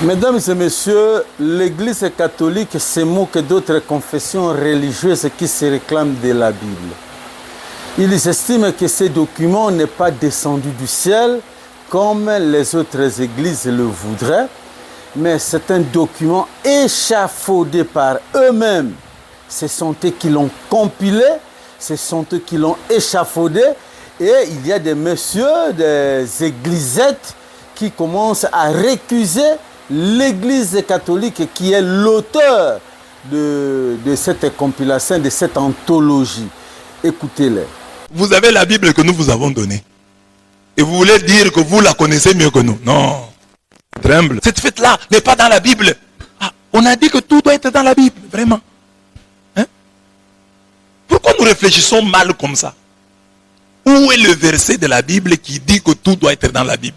Mesdames et messieurs, l'Église catholique se moque d'autres confessions religieuses qui se réclament de la Bible. Ils estiment que ce document n'est pas descendu du ciel comme les autres églises le voudraient, mais c'est un document échafaudé par eux-mêmes. Ce sont eux qui l'ont compilé, ce sont eux qui l'ont échafaudé, et il y a des messieurs, des églisettes qui commencent à récuser l'Église catholique qui est l'auteur de cette compilation, de cette anthologie. Écoutez-les. Vous avez la Bible que nous vous avons donnée. Et vous voulez dire que vous la connaissez mieux que nous. Non. Tremble. Cette fête-là n'est pas dans la Bible. Ah, on a dit que tout doit être dans la Bible. Vraiment. Hein? Pourquoi nous réfléchissons mal comme ça? Où est le verset de la Bible qui dit que tout doit être dans la Bible?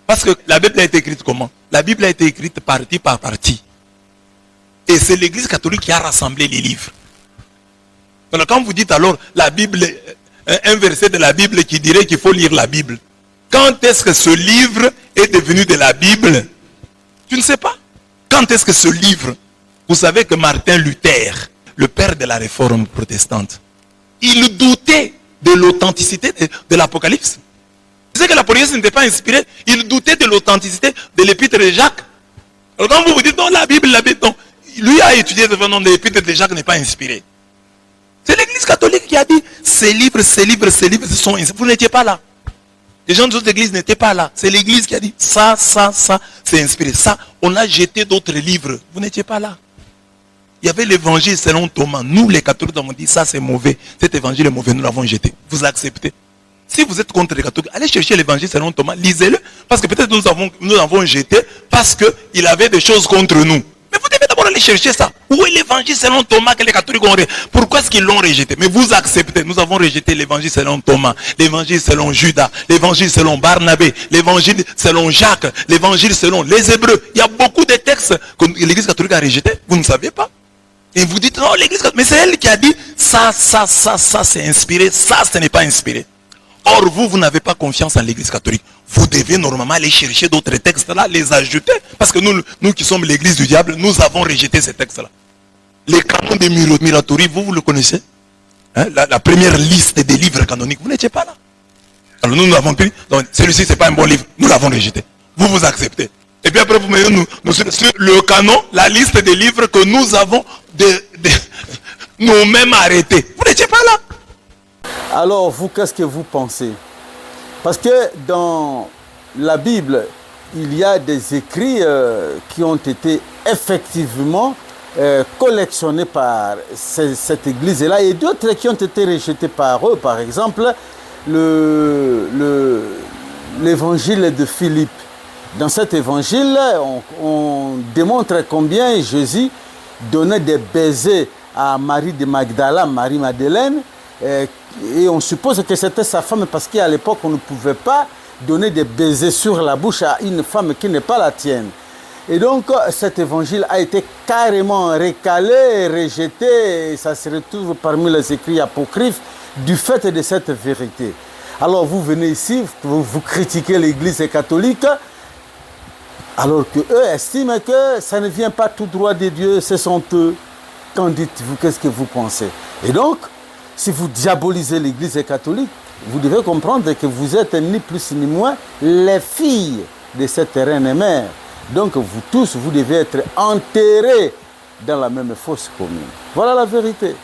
Parce que la Bible a été écrite comment? La Bible a été écrite partie par partie. Et c'est l'Église catholique qui a rassemblé les livres. Alors quand vous dites alors la Bible, un verset de la Bible qui dirait qu'il faut lire la Bible, quand est-ce que ce livre est devenu de la Bible? Tu ne sais pas. Quand est-ce que ce livre, vous savez que Martin Luther, le père de la réforme protestante, il doutait de l'authenticité de l'Apocalypse. Tu sais que l'Apocalypse n'était pas inspiré, il doutait de l'authenticité de l'épître de Jacques. Alors quand vous vous dites non, la Bible, non, lui a étudié devant nom de l'épître de Jacques n'est pas inspiré. C'est l'Église catholique qui a dit ces livres sont inspirés. Vous n'étiez pas là. Les gens de d'autres églises n'étaient pas là. C'est l'Église qui a dit ça, c'est inspiré. Ça, on a jeté d'autres livres. Vous n'étiez pas là. Il y avait l'évangile selon Thomas. Nous, les catholiques, avons dit ça, c'est mauvais. Cet évangile est mauvais, nous l'avons jeté. Vous acceptez. Si vous êtes contre les catholiques, allez chercher l'évangile selon Thomas, lisez-le. Parce que peut-être nous l'avons jeté parce qu'il avait des choses contre nous. Mais vous devez d'abord aller chercher ça. Où est l'évangile selon Thomas que les catholiques ont rejeté? Pourquoi est-ce qu'ils l'ont rejeté? Mais vous acceptez. Nous avons rejeté l'évangile selon Thomas, l'évangile selon Judas, l'évangile selon Barnabé, l'évangile selon Jacques, l'évangile selon les Hébreux. Il y a beaucoup de textes que l'Église catholique a rejetés. Vous ne saviez pas? Et vous dites, non, l'Église catholique. Mais c'est elle qui a dit, ça, c'est inspiré, ça, ce n'est pas inspiré. Or, vous n'avez pas confiance en l'Église catholique. Vous devez normalement aller chercher d'autres textes-là, les ajouter. Parce que nous qui sommes l'Église du diable, nous avons rejeté ces textes-là. Les canons de Muratori, vous le connaissez, hein? La première liste des livres canoniques, vous n'étiez pas là. Alors nous n'avons plus. Donc celui-ci, ce n'est pas un bon livre. Nous l'avons rejeté. Vous acceptez. Et puis après, vous mettez nous sur le canon, la liste des livres que nous avons nous-mêmes arrêtés. Vous n'étiez pas là. Alors, vous, qu'est-ce que vous pensez? Parce que dans la Bible, il y a des écrits qui ont été effectivement collectionnés par cette église-là et d'autres qui ont été rejetés par eux. Par exemple, l'évangile de Philippe. Dans cet évangile, on démontre combien Jésus donnait des baisers à Marie de Magdala, Marie-Madeleine, et on suppose que c'était sa femme parce qu'à l'époque, on ne pouvait pas donner des baisers sur la bouche à une femme qui n'est pas la tienne. Et donc, cet évangile a été carrément recalé, rejeté, et ça se retrouve parmi les écrits apocryphes du fait de cette vérité. Alors, vous venez ici, vous critiquez l'Église catholique, alors qu'eux estiment que ça ne vient pas tout droit de Dieu, ce sont eux. Qu'en dites-vous? Qu'est-ce que vous pensez? Et donc, si vous diabolisez l'Église catholique, vous devez comprendre que vous êtes ni plus ni moins les filles de cette reine mère. Donc vous tous, vous devez être enterrés dans la même fosse commune. Voilà la vérité.